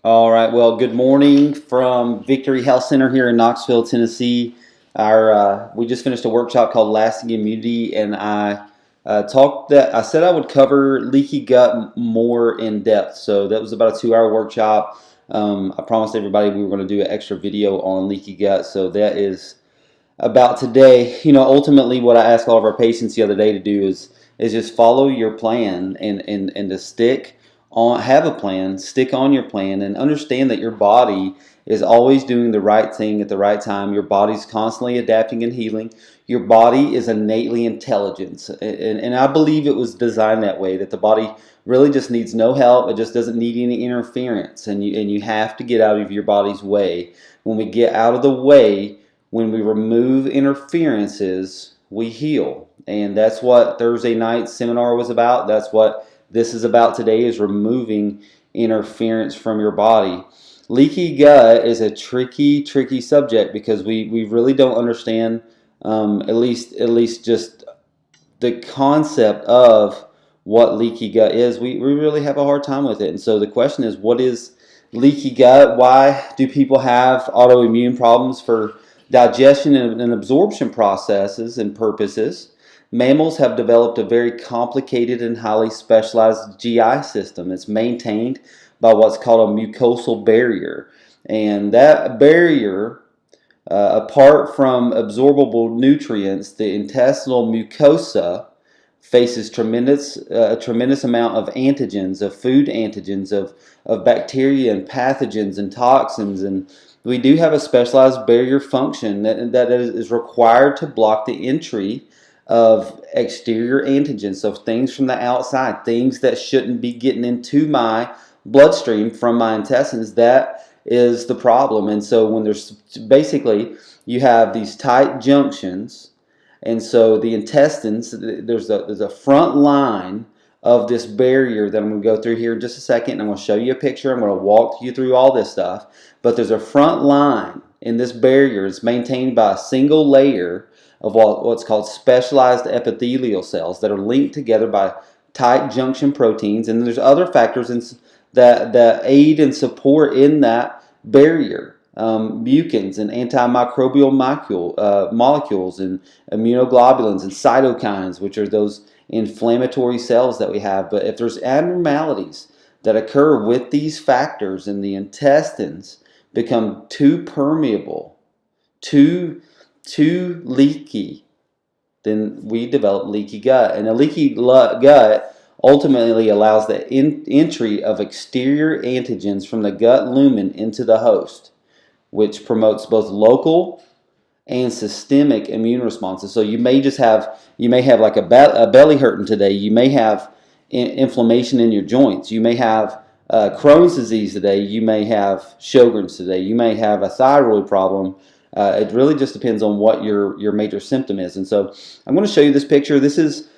All right. Well, good morning from Victory Health Center here in Knoxville, Tennessee. We just finished a workshop called Lasting Immunity, and I said I would cover leaky gut more in depth. So that was about a 2-hour workshop. I promised everybody we were going to do an extra video on leaky gut. So that is about today. Ultimately, what I asked all of our patients the other day to do is just follow your plan and to stick on, have a plan, stick on your plan, and understand that your body is always doing the right thing at the right time. Your body's constantly adapting and healing. Your body is innately intelligent, and I believe it was designed that way, that the body really just needs no help. It just doesn't need any interference, and you have to get out of your body's way. When we get out of the way, when we remove interferences, we heal. And that's what Thursday night seminar was about. That's what this is about today, is removing interference from your body. Leaky gut is a tricky subject because we really don't understand at least just the concept of what leaky gut is. We really have a hard time with it. And so the question is, what is leaky gut? Why do people have autoimmune problems for digestion and absorption processes and purposes? Mammals have developed a very complicated and highly specialized GI system. It's maintained by what's called a mucosal barrier. And that barrier, apart from absorbable nutrients, the intestinal mucosa faces a tremendous amount of antigens, of food antigens, of bacteria and pathogens and toxins. And we do have a specialized barrier function that is required to block the entry of exterior antigens, so things from the outside, things that shouldn't be getting into my bloodstream from my intestines. That is the problem. And so when there's basically, you have these tight junctions, and so the intestines, there's a front line of this barrier that I'm going to go through here in just a second. I'm going to show you a picture. I'm going to walk you through all this stuff. But there's a front line in this barrier. It's maintained by a single layer of what's called specialized epithelial cells that are linked together by tight junction proteins. And there's other factors that aid and support in that barrier. Mucins and antimicrobial molecules and immunoglobulins and cytokines, which are those inflammatory cells that we have. But if there's abnormalities that occur with these factors, and the intestines become too permeable, too leaky, then we develop leaky gut. And a leaky gut ultimately allows the entry of exterior antigens from the gut lumen into the host, which promotes both local and systemic immune responses. So you may have like a belly hurting today. You may have inflammation in your joints. You may have Crohn's disease today. You may have Sjogren's today. You may have a thyroid problem. It really just depends on what your major symptom is. And so I'm going to show you this picture. This is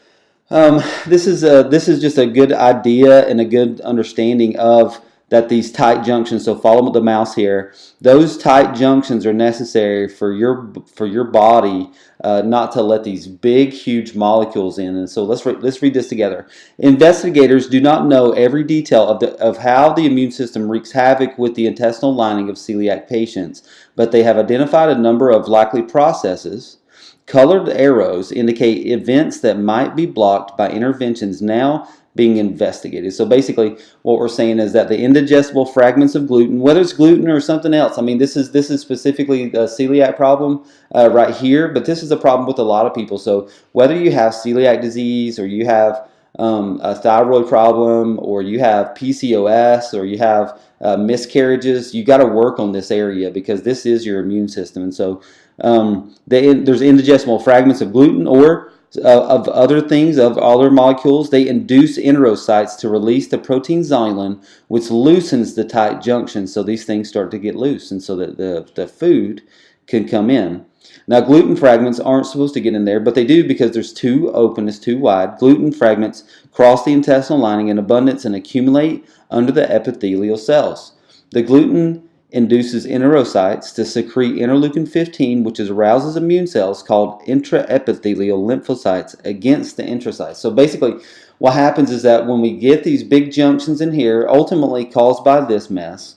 just a good idea and a good understanding of that these tight junctions. So follow the mouse here. Those tight junctions are necessary for your body not to let these big, huge molecules in. And so let's read this together. Investigators do not know every detail of how the immune system wreaks havoc with the intestinal lining of celiac patients, but they have identified a number of likely processes. Colored arrows indicate events that might be blocked by interventions now being investigated. So basically what we're saying is that the indigestible fragments of gluten, whether it's gluten or something else, I mean, this is specifically a celiac problem right here, but this is a problem with a lot of people. So whether you have celiac disease, or you have a thyroid problem, or you have PCOS, or you have miscarriages, you got to work on this area, because this is your immune system. And so there's indigestible fragments of gluten, or of other things, of other molecules. They induce enterocytes to release the protein zonulin, which loosens the tight junctions. So these things start to get loose, and so that the food can come in. Now, gluten fragments aren't supposed to get in there, but they do, because there's too open, it's too wide. Gluten fragments cross the intestinal lining in abundance and accumulate under the epithelial cells. The gluten induces enterocytes to secrete interleukin-15, which arouses immune cells called intraepithelial lymphocytes against the enterocytes. So basically what happens is that when we get these big junctions in here, ultimately caused by this mess,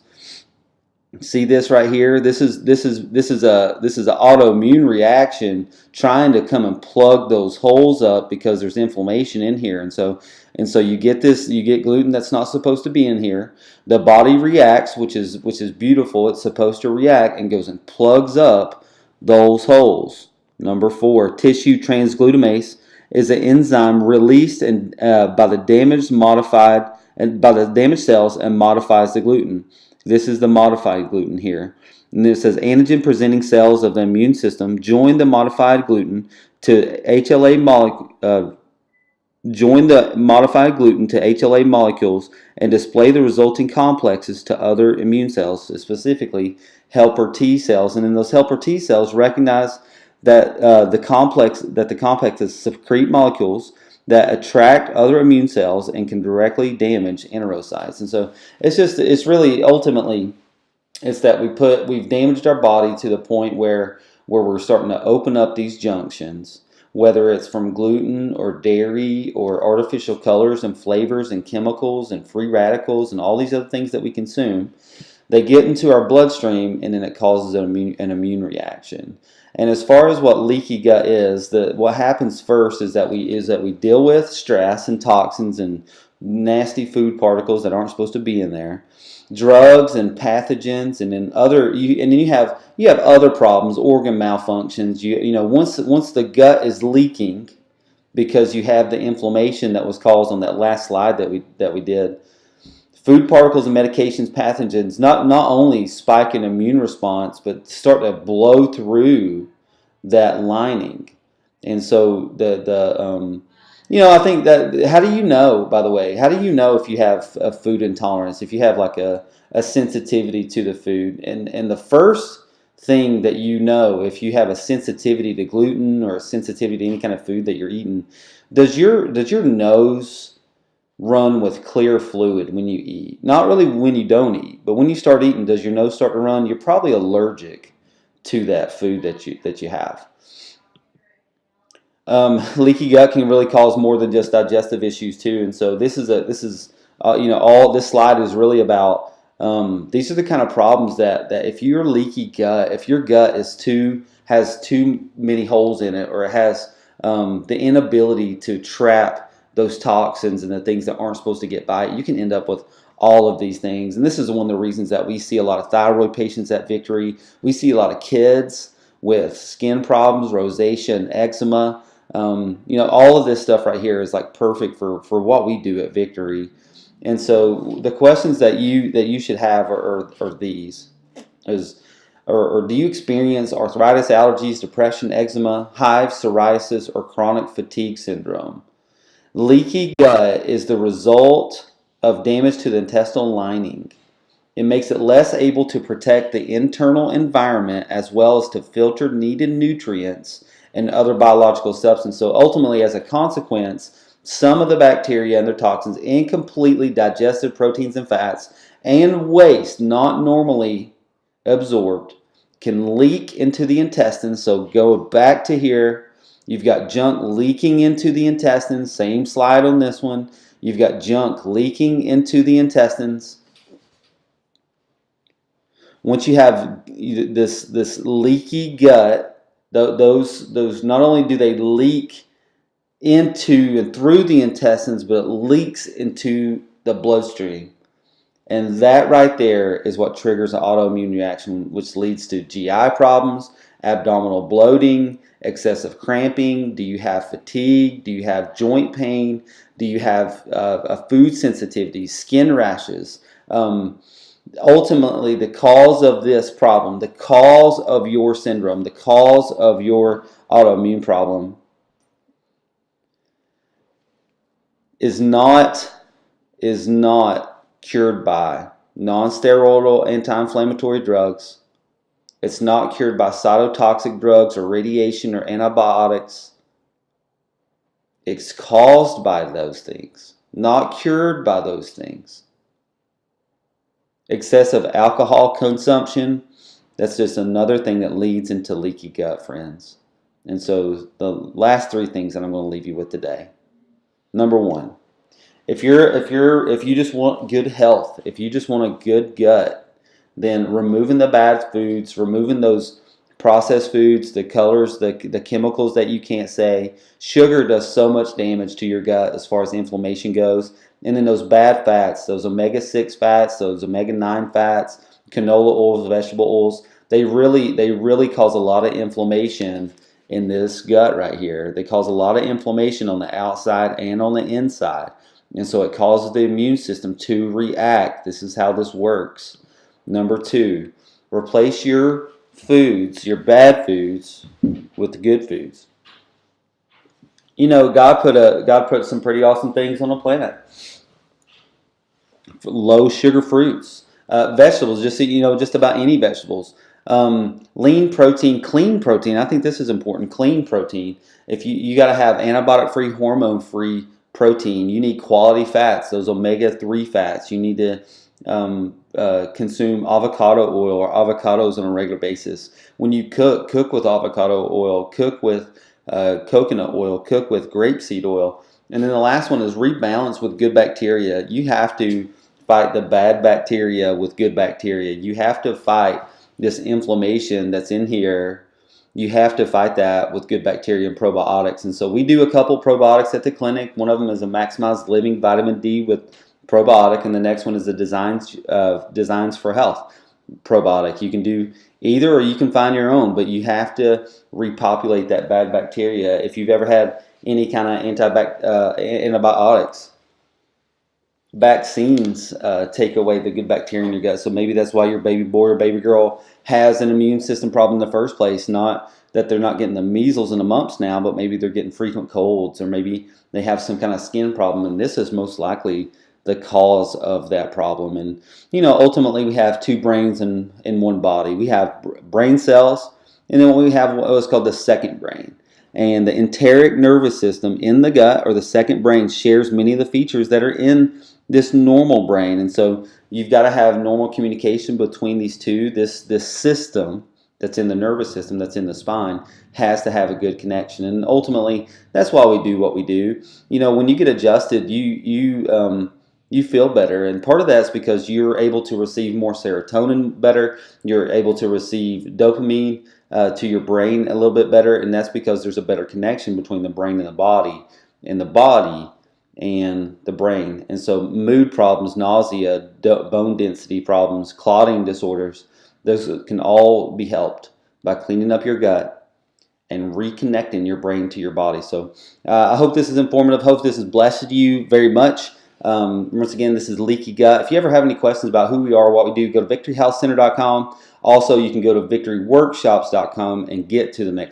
See this right here? This is an autoimmune reaction trying to come and plug those holes up because there's inflammation in here, and so you get gluten that's not supposed to be in here. The body reacts, which is beautiful. It's supposed to react and goes and plugs up those holes. Number 4, tissue transglutamase is an enzyme released by the damaged cells and modifies the gluten. This is the modified gluten here. And it says antigen presenting cells of the immune system join the modified gluten to HLA molecules and display the resulting complexes to other immune cells, specifically helper T cells. And then those helper T cells recognize that the complexes secrete molecules that attract other immune cells and can directly damage enterocytes. And so it's really ultimately it's that we've damaged our body to the point where we're starting to open up these junctions, whether it's from gluten or dairy or artificial colors and flavors and chemicals and free radicals and all these other things that we consume. They get into our bloodstream, and then it causes an immune reaction. And as far as what leaky gut is, what happens first is that we deal with stress and toxins and nasty food particles that aren't supposed to be in there, drugs and pathogens, and then you have other problems, organ malfunctions. Once the gut is leaking because you have the inflammation that was caused on that last slide that we did. Food particles and medications, pathogens, not only spike an immune response, but start to blow through that lining. And so I think that, how do you know, by the way, how do you know if you have a food intolerance, if you have like a sensitivity to the food? And the first thing that you know if you have a sensitivity to gluten or a sensitivity to any kind of food that you're eating, does your nose run with clear fluid when you eat? Not really when you don't eat, but when you start eating, does your nose start to run? You're probably allergic to that food that you have. Leaky gut can really cause more than just digestive issues too, and so all this slide is really about. These are the kind of problems that if you're leaky gut, if your gut has too many holes in it, or it has the inability to trap those toxins and the things that aren't supposed to get by it, you can end up with all of these things. And this is one of the reasons that we see a lot of thyroid patients at Victory. We see a lot of kids with skin problems, rosacea, and eczema. All of this stuff right here is like perfect for what we do at Victory. And so the questions that you should have are these: or do you experience arthritis, allergies, depression, eczema, hives, psoriasis, or chronic fatigue syndrome? Leaky gut is the result of damage to the intestinal lining. It makes it less able to protect the internal environment as well as to filter needed nutrients and other biological substances. So ultimately, as a consequence, some of the bacteria and their toxins, incompletely digested proteins and fats, and waste not normally absorbed, can leak into the intestines. So go back to here. You've got junk leaking into the intestines. Same slide on this one. You've got junk leaking into the intestines. Once you have this leaky gut, those not only do they leak into and through the intestines, but it leaks into the bloodstream. And that right there is what triggers an autoimmune reaction, which leads to GI problems, abdominal bloating, excessive cramping. Do you have fatigue? Do you have joint pain? Do you have a food sensitivity, skin rashes? Ultimately, the cause of this problem, the cause of your syndrome, the cause of your autoimmune problem is not cured by non-steroidal anti-inflammatory drugs. It's not cured by cytotoxic drugs or radiation or antibiotics. It's caused by those things, not cured by those things. Excessive alcohol consumption, that's just another thing that leads into leaky gut, friends. And so the last three things that I'm going to leave you with today. Number one, if you just want good health, if you just want a good gut, then removing the bad foods, removing those processed foods, the colors, the chemicals that you can't say. Sugar does so much damage to your gut as far as inflammation goes. And then those bad fats, those omega-6 fats, those omega-9 fats, canola oils, vegetable oils, they really cause a lot of inflammation in this gut right here. They cause a lot of inflammation on the outside and on the inside. And so it causes the immune system to react. This is how this works. Number 2, replace your foods, your bad foods, with the good foods. You know, God put some pretty awesome things on the planet. Low sugar fruits, vegetables. Just about any vegetables. Lean protein, clean protein. I think this is important. Clean protein. If you got to have antibiotic-free, hormone-free protein. You need quality fats. Those omega-3 fats. You need to consume avocado oil or avocados on a regular basis. When you cook with avocado oil. Cook with coconut oil. Cook with grapeseed oil. And then the last one is rebalance with good bacteria. You have to fight the bad bacteria with good bacteria. You have to fight this inflammation that's in here. You have to fight that with good bacteria and probiotics. And so we do a couple probiotics at the clinic. One of them is a Maximized Living Vitamin D with probiotic, and the next one is the Designs for Health probiotic. You can do either, or you can find your own, but you have to repopulate that bad bacteria. If you've ever had any kind of antibiotics, vaccines take away the good bacteria in your gut. So maybe that's why your baby boy or baby girl has an immune system problem in the first place. Not that they're not getting the measles and the mumps now, but maybe they're getting frequent colds, or maybe they have some kind of skin problem, and this is most likely the cause of that problem. And ultimately we have two brains in one body. We have brain cells, and then we have what's called the second brain. And the enteric nervous system in the gut, or the second brain, shares many of the features that are in this normal brain. And so you've got to have normal communication between these two. This system that's in the nervous system, that's in the spine, has to have a good connection. And ultimately, that's why we do what we do. When you get adjusted, you feel better. And part of that's because you're able to receive more serotonin better. You're able to receive dopamine to your brain a little bit better. And that's because there's a better connection between the brain and the body and the brain. And so mood problems, nausea, bone density problems, clotting disorders, those can all be helped by cleaning up your gut and reconnecting your brain to your body. So I hope this is informative. Hope this has blessed you very much. Once again, this is Leaky Gut. If you ever have any questions about who we are, what we do, go to VictoryHealthCenter.com. Also, you can go to VictoryWorkshops.com and get to the next